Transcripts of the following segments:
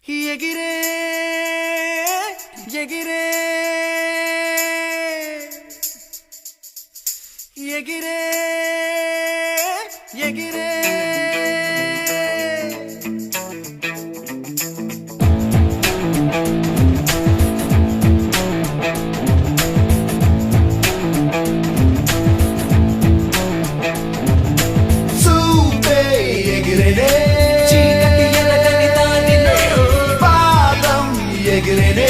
ఎగిరే ఎగిరే ఎగిరే ఎగిరే చూపే ఎగిరేనే చీకటి ఎలగని దానిలో పాదం ఎగిరేనే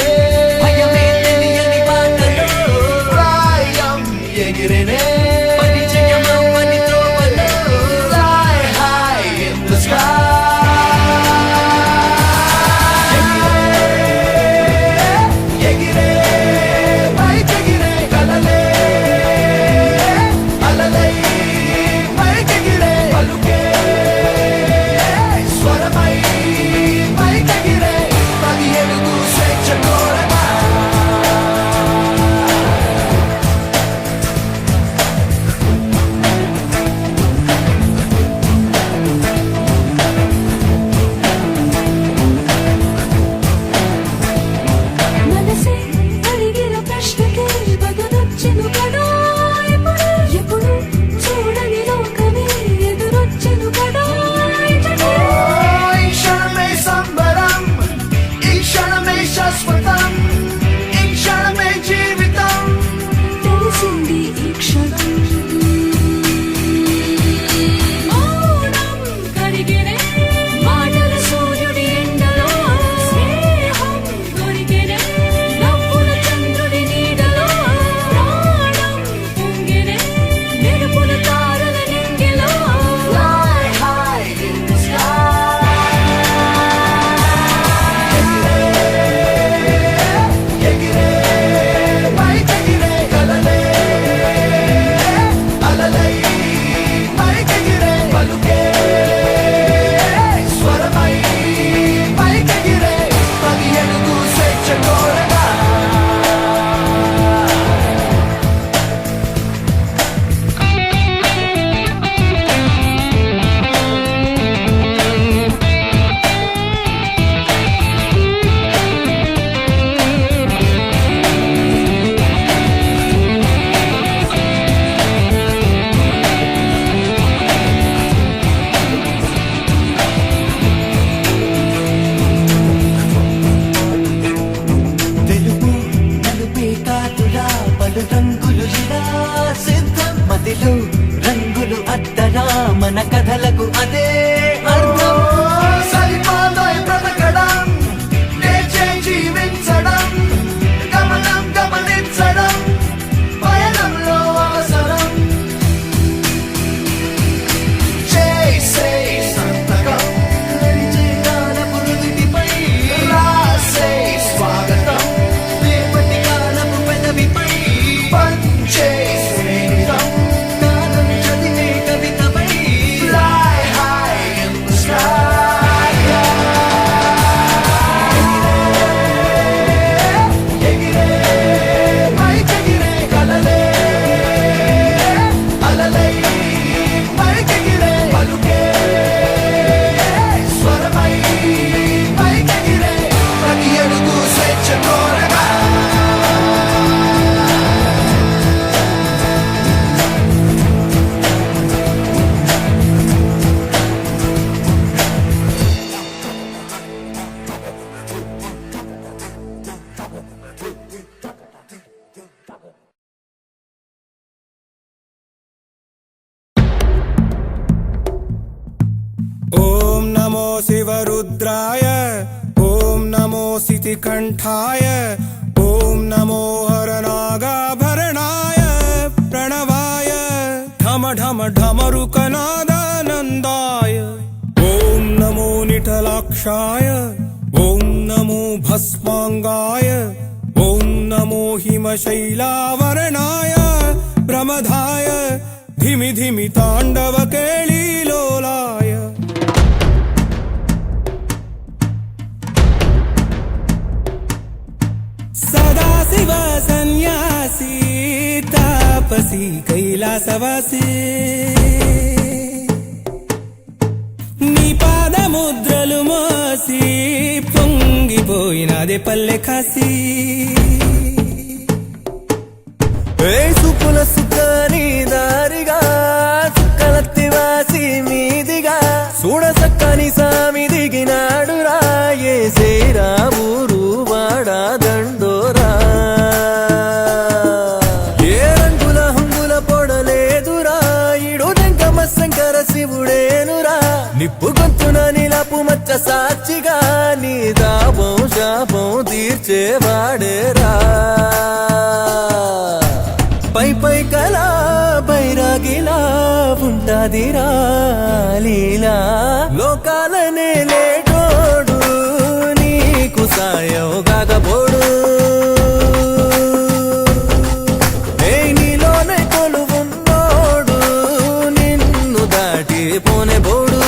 భయమే తెలియని బాటలో ప్రాయం ఎగిరేనే పరిచయమవ్వని త్రోవలో fly high in the sky ఎగిరే పైకెగిరే కలలే అలలై పైకెగిరే పలుకే స్వరమై పైకెగిరే పది అడుగు స్వేచ్ఛ కోరగా మనసే అడిగిన ప్రశ్నకే బదులొచ్చెను కదా ఎప్పుడు చూడని లోకమే ఎదురొచ్చెను కదా ఈ క్షణమే సంబరం ఈ క్షణమే శాశ్వతం ఈ క్షణమే జీవితం తెలిసింది ఈ క్షణం మౌనం కరిగిరే మాటల సూర్యుడి ఎండలో స్నేహం దొరికిరే నవ్వుల చంద్రుడి నీడలో ప్రాణం పొంగిరే మెరుపుల తారల నింగిలో fly high in the sky ఎగిరే పైకెగిరే కలలే అలలై పైకెగిరే పలుకే స్వరమై పైకెగిరే పది అడుగు స్వేచ్ఛ కోరగా తెలుగు నలుపే కాదురా పలు రంగులు ఇలా సిద్ధం మదిలో రంగులు అద్దరా మన కథలకు అదే అర్థం సరిపాదోయ్ బ్రతకడం లేచే జీవించడం గమనం గమనించడం పయనంలో అవసరం చేసే సంతకం కాలపు నుదిటిపై రాసే స్వాగతం రేపటి కాలపు పెదవిపై పంచే స్నేహితం కాలం చదివే కవితపై fly high in the sky ఎగిరే పైకెగిరే కలలే అలలై పైకెగిరే పలుకే స్వరమై పైకెగిరే ప్రతి అడుగు స్వేచ్ఛ కోరగా ఓం నమో శివరుద్రాయ ఓం నమో సితికంఠాయ ఓం నమో హరనాగాభరణాయ ప్రణవాయ ఢమ ఢమ ఢమరుకనాదానందాయ ఓం నమో నిఠలాక్షాయ ఓం నమో భస్మాంగాయ ఓం నమో హిమశైలావరణాయ ప్రమదాయ ధిమి ధిమి తాండవ కేళీలోలాయ సదాశివ సన్యాసి తాపసి కైలాసవాసి నీ పాదముద్రలు మోసి పొంగి పొంగిపోయినదే పల్లె కాసి సుపుల సుఖాని దారిగా సుక్కలత్తి వాసి మీదిగా చూడ సక్కని సామి దిగినాడు రాయే శ్రీరామురు వాడా దండోరా ఏ రంగుల హంగుల పొడలేదురా ఇడు జంగమ శంకర శివుడేనురా నిప్పు గొంతున నిలపు మచ్చ సాక్షిగా నీ దాపం శాపం తీర్చేవాడేరా పై పై కలా బైరాగిలా ఉంటాదిరా లీలా లోకాలనే లేటోడు నీకు సాయం కాకపోడు నీలోనే కొలువున్నోడు నిన్ను దాటి పోనే బోడు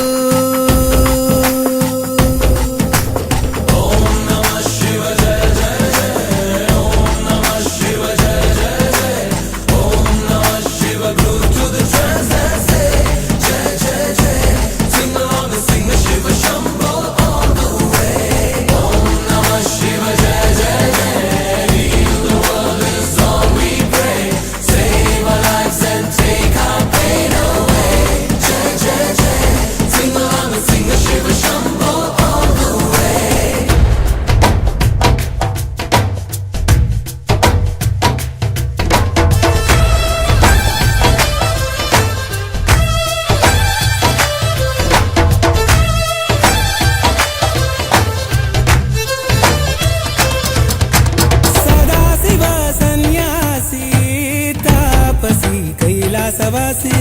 కైలాసవాసి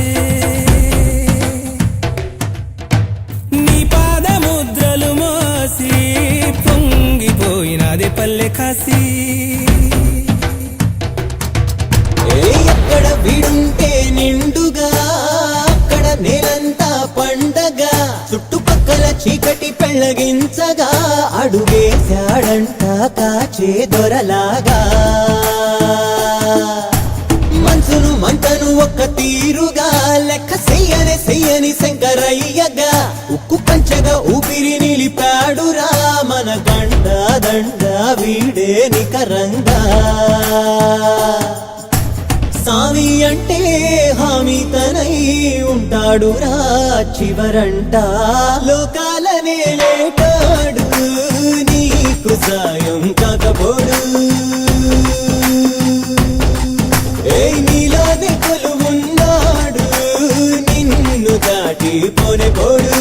నీ పాదముద్రలు మోసి పొంగిపోయినదే పల్లె కాసి ఎక్కడ వీడుంటే నిండుగా అక్కడ నేలంతా పండగ చుట్టుపక్కల చీకటి పెళ్ళగించగా అడుగేశాడంట కాచే దొరలాగా మనసును మంటను ఒక్క తీరుగా లెక్క చెయ్యని శంకరయ్యగా ఉక్కు పంచగా ఊపిరి నిలిపాడురా మన గండ దండ వీడే నికరంగా సామి అంటే హామీ తనై ఉంటాడురా చివరంట లోకాలనే లేటాడు నీకు సాయం కాకపోడు నీలోనే కొలువున్నాడు నిన్ను దాటి పోనే పోడు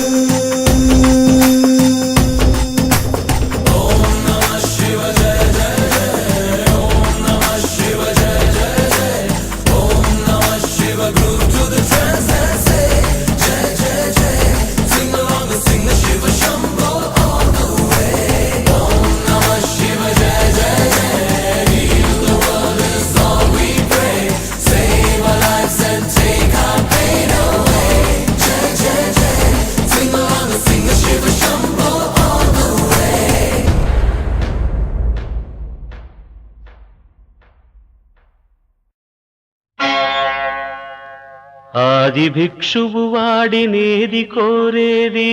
ఆది భిక్షువు వాడినేది కోరేది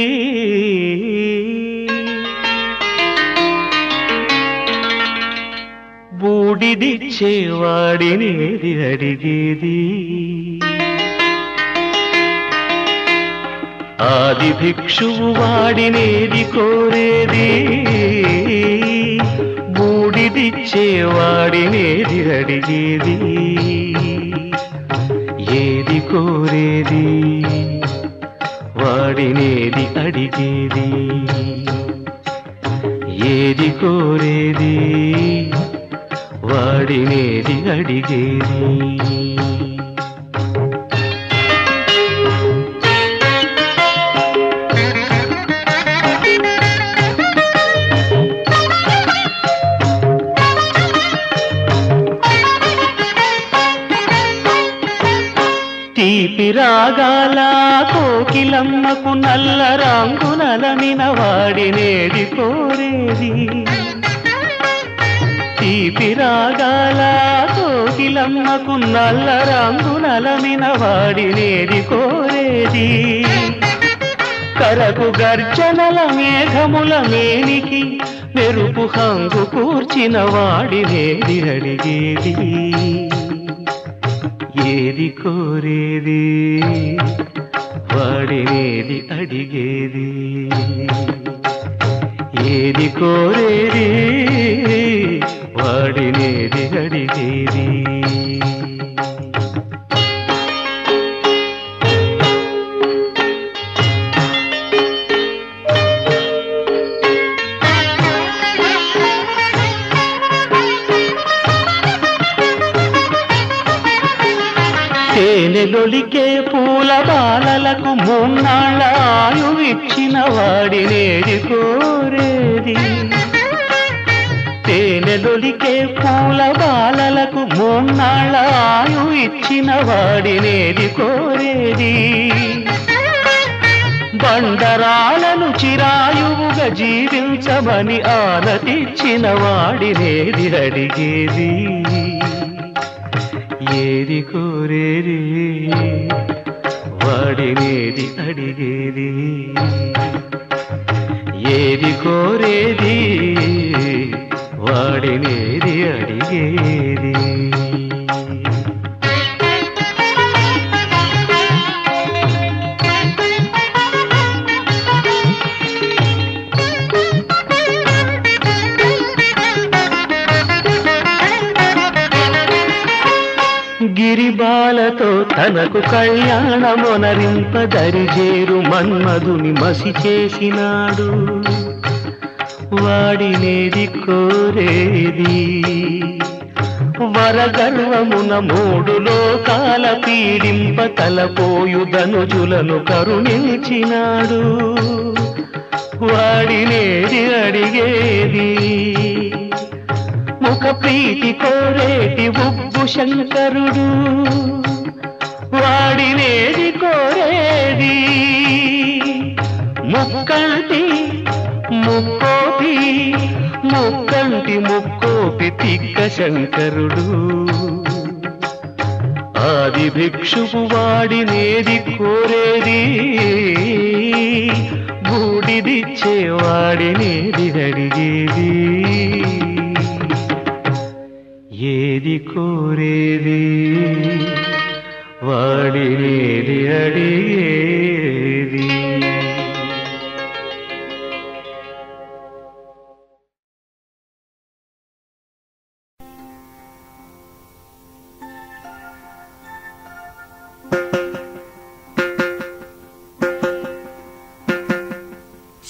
బూడిదిచ్చేవాడినేది అడిగేది ఆది భిక్షువు వాడినేది కోరేది బూడిదిచ్చేవాడినేది అడిగేది ఏది కోరేది వాడినేది అడిగేది ఏది కోరేది వాడినేది అడిగేది తీపి రాగాల కోకిలమ్మకు నల్ల రంగునలమిన వాడినేది కోరేది తీపి రాగాల కోకిలమ్మకు నల్ల రంగునలమిన వాడినేది కోరేది కరకు గర్జనల మేఘముల మేనికి మెరుపు హంగు కూర్చిన వాడినేది అడిగేది ఏది కోరేది వాడినేది అడిగేది ఏది కోరేది వాడినేది అడిగేది తేనెలొలికే పూల బాలలకు మూన్నాళ్ళ ఆయువిచ్చిన వాడినేది కోరేది తేనెలొలికే పూల బాలలకు మూన్నాళ్ళ ఆయువిచ్చిన వాడినేది కోరేది బండరాలను చిరాయువుగా జీవించమని ఆనతిచ్చిన వాడినేది అడిగేది ఏది కోరేది వాడినేది అడిగేది ఏది కోరేది వాడినేది అడిగేది గిరిబాలతో తనకు కళ్యాణమొనరింపదరిజేరు మన్మధుని మసి చేసినాడు వాడినేది కోరేది వరగర్వమున మూడు లోకాల పీడింప తలపోయు ధనుజులను కరుణించినాడు వాడినేది అడిగేది ముఖ ప్రీతి కోరేటి ఉబ్బు శంకరుడు వాడినేది కోరేది ముక్కంటి ముక్కోపి ముక్కంటి ముక్కోపి తిక్క శంకరుడు ఆది భిక్షువు వాడినేది కోరేది బూడిదిచ్చే వాడినేది అడిగేది ఏది కోరేది వాడినేది అడిగేది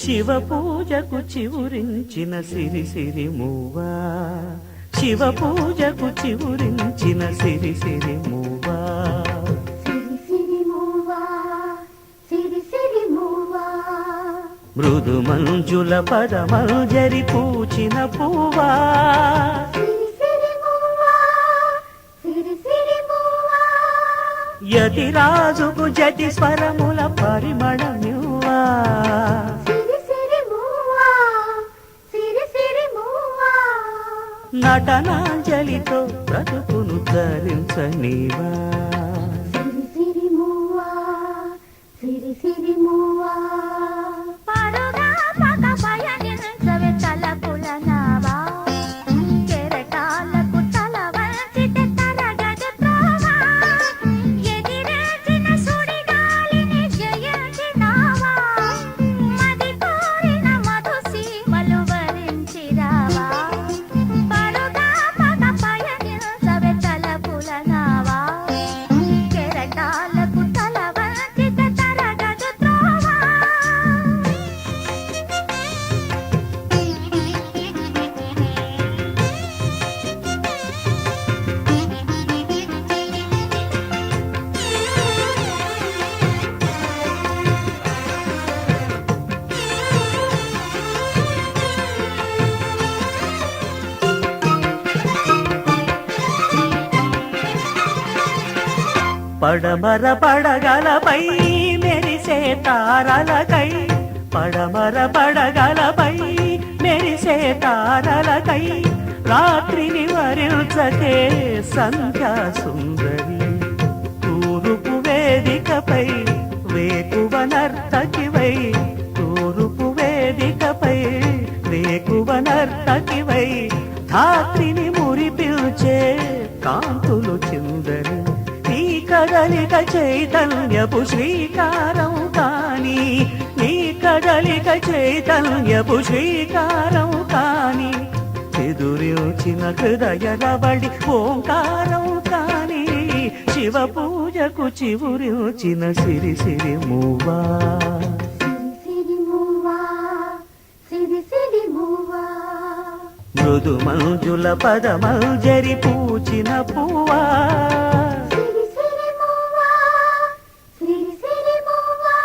శివ పూజకు చివురించిన సిరి సిరి మూవా శివ పూజకు చివురించిన సిరి సిరి మూవా మృదు మంజుల పదమంజరి పూచిన పువ్వా యతి రాజుకు జతి స్వరముల పరిమళమివ్వా నటనాంజలితో బ్రతుకును ధరించనివా పడమర పడగలపై మెరిసే తారలకై పడమర పడగలపై మెరిసే తారలకై రాత్రిని వరించకే సంధ్యా సుందరి తూరుపు వేదికపై వేకువ నర్తకివై తూరుపు వేదికపై వేకువ నర్తకివై ధాత్రిని మురిపిల్చే కాంతులు చిందని నీ కదలిక చైతన్యపు శ్రీకారం కాని నీ కదలిక చైతన్యపు శ్రీకారం కాని ఎదురిచిన హృదయ రవళి ఓంకారం కాని శివ పూజకు చివురిచిన సిరి సిరి మూవా సిరి మూవా సిరి సిరి మూవా మృదు మంజుల పదమంజరి పూచిన పువ్వా సిరి సిరి మూవా సిరి సిరి మూవా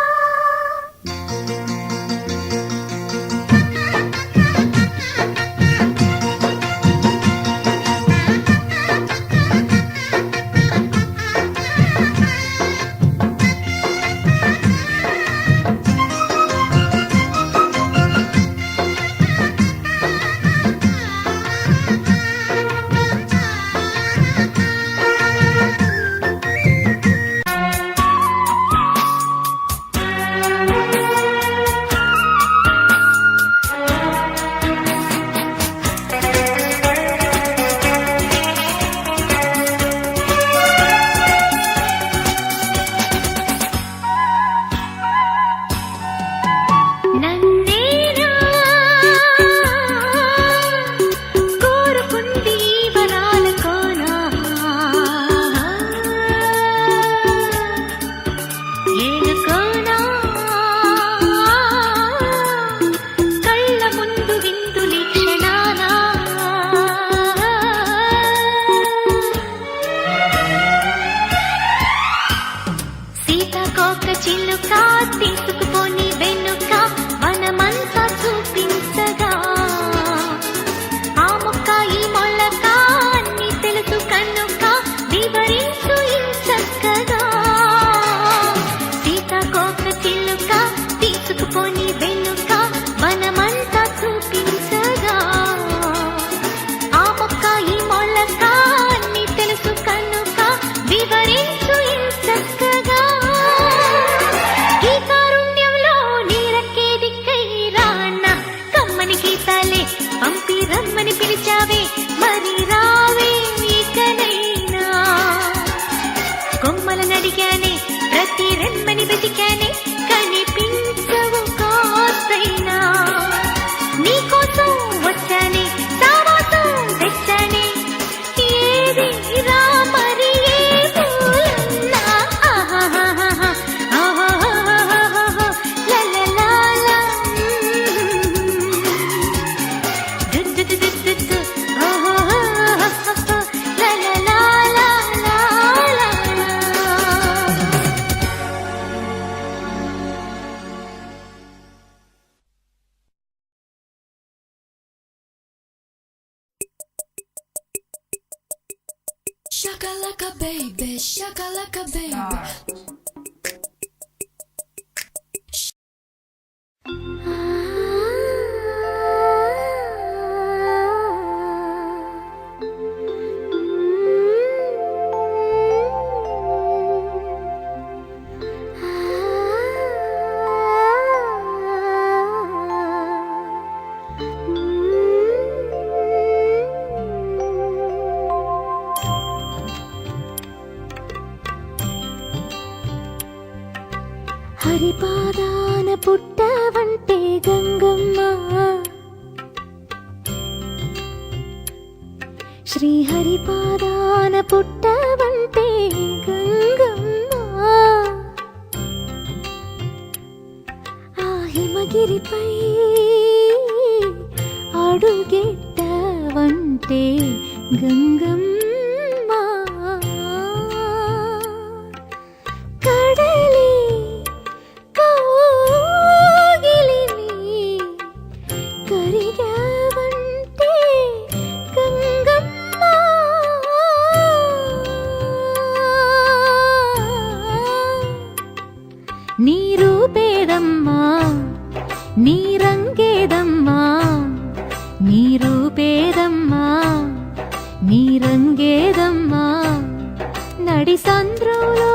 నన్నేనా కోరుకుంది వరాల కోనా ఏనుకోనా కళ్ళ ముందు విందులి క్షణానా సీతాకోక చిలుక తీసుకుపోని వెనుక వనమంతా చూపించగా ఆ మొక్క ఈ మొలక అన్ని తెలుసు కనుక వివరించు ఇంచక్కగా సీతాకోక చిలుక తీసుకుపోని వెనుక వనమంతా చూపించగా ఆ మొక్క ఈ మొలక అన్ని తెలుసు కనుక వివరించు ఇంచక్కగా ఈ కారుణ్యంలో నీరక్కే దిక్కై రాన్న కమ్మని గీతాలే పంపి రమ్మని పిలిచావే మరి రావే ఇకనైనా కొమ్మల నడిగానే ప్రతి రెమ్మని వెతికానే కనిపించవు కాస్తైనా నీకోసం వచ్చానే సావాసం తెచ్చానే ఏది రా మరి ఏ పూలన్నా ఆహాహాహా ఆహాహాహాహా లలలాలా దుద్దుదుదుద్దు ఆహాహాహాహా లలలాలా Shakalaka baby, shakalaka baby. హరిపాదాన పుట్టవంటే Gangamma Shri హరిపాదాన పుట్టవంటే Gangamma ఆ హిమగిరిపై అడుగెట్టవంటే గంగమ్మ కడలి కరిగావంటే గంగమ్మ నీ రూపేదమ్మా నీ రంగేదమ్మా నీ రూపేదమ్మా నీ రంగేదమ్మా నడి సంద్రంలో